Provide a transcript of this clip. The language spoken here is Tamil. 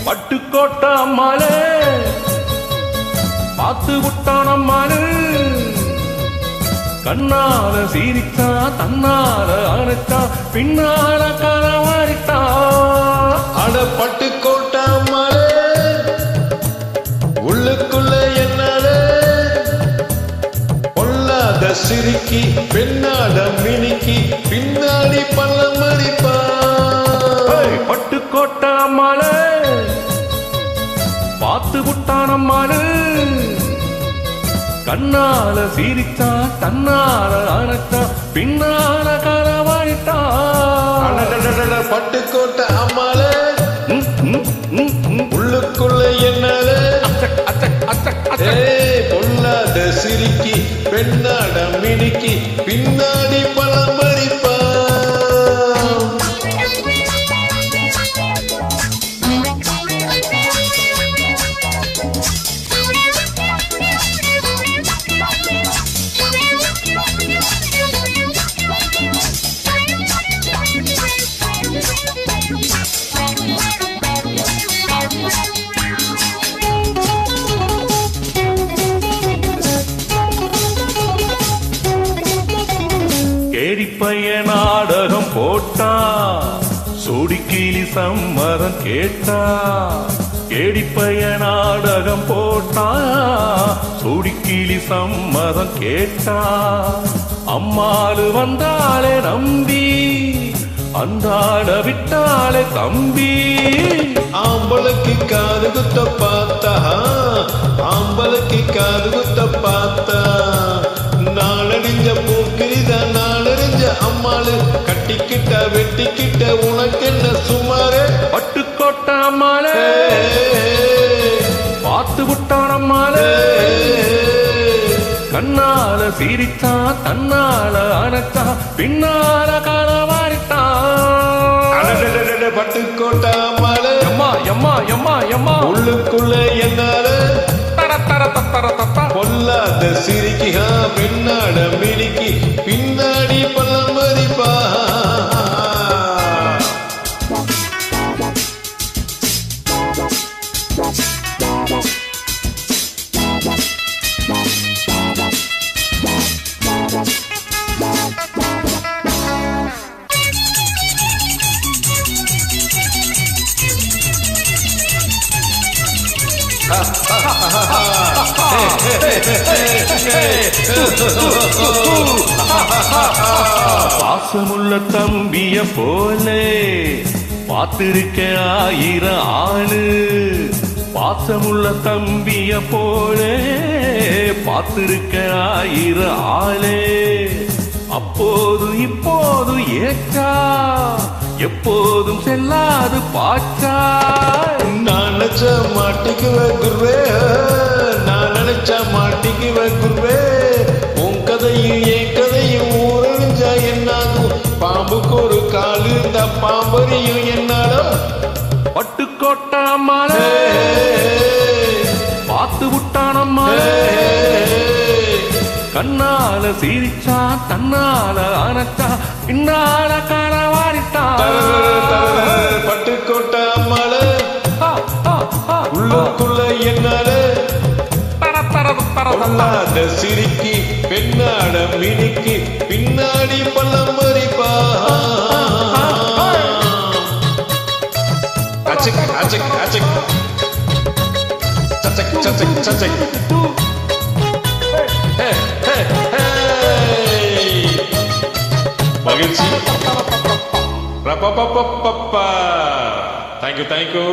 பட்டுக்கோட்டை அம்மாளே பார்த்து விட்டான அம்மாளு கண்ணால சீரிச்சா தன்னால அணைச்சா பின்னால கரவாரிட்டா. அட பட்டுக்கோட்டை அம்மாளே உள்ளுக்குள்ள என்னாலே பொல்லாத சிரிக்கி பெண்ணாட மினிக்கி பின்னாடி பல்ல மறிப்பா. பட்டுக்கோட்டை அம்மாளே பார்த்து விட்டான அம்மாளு கண்ணால சீரிச்சா தன்னால அணைச்சா பின்னால கரவாரிட்டா. பட்டுக்கோட்டை அம்மாளே உள்ளுக்குள்ள என்னாலே பொல்லாத சிரிக்கி பெண்ணாட மினிக்கி பின்னாடி பல மறிப்பா. கேடிப்பைய நாடகம் போட்டா சோடிக்கிளி சம்மரம் கேட்டா. கேடிப்பைய நாடகம் போட்டா சோடிக்கிளி சம்மரம் கேட்டா. அம்மாளு வந்தாலே நம்பி அந்தாட விட்டாலே தம்பி. ஆம்பளுக்கு காது குத்த பார்த்தா ஆம்பளுக்கு காது குத்த பார்த்தா நாளடிஞ்ச போக்கிரிதான் நாளறிஞ்ச அம்மாளு கட்டிக்கிட்ட வெட்டிக்கிட்ட உனக்கு என்ன சுமாரே. பட்டுக்கோட்டை அம்மாளே பார்த்து விட்டான் அம்மாளே கண்ணால சீரிச்சா தன்னால அணைச்சா பின்னால கரவாரிட்டா. பட்டுக்கோட்டை அம்மாளே எம்மா எம்மா எம்மா எம்மா உள்ளுக்குள்ள என்னால பொல்லாத சிரிக்கி பெண்ணாட மினிக்கி பின்னாடி பல்ல மறிப்பா. பாசமுள்ள தம்பிய போலே பார்த்திருக்க ஆயிரம் ஆளு. பாசமுள்ள தம்பிய போலே பார்த்திருக்க ஆயிரம் ஆளே. அப்போது இப்போது ஏச்சா எப்போதும் செல்லாது பாச்சா. நான் நினைச்ச மாட்டிக்குவே குருவே நான் நினைச்ச மாட்டிக்குவே குருவே. உன் கதையும் என் கதையும் ஊரறிஞ்சா என்னாகும் பாம்புக்கு ஒரு காலு இந்த பாம்பரியும் என்னாலும். பட்டுக்கோட்டை அம்மாளே பார்த்து விட்டான அம்மாளே கண்ணால சீரிச்சா தன்னால அணைச்சா பின்னால கரவாரிட்டா. பட்டுக்கோட்டை அம்மாளே உள்ளுக்குள்ள என்னாலே பொல்லாத சிரிக்கி பெண்ணாட மினிக்கி பின்னாடி பல்லம் மறிப்பா. அச்சக் அச்சக் அச்சக் சச்சக் சச்சக் சச்சக் மகிழ்ச்சி. Thank you thank you.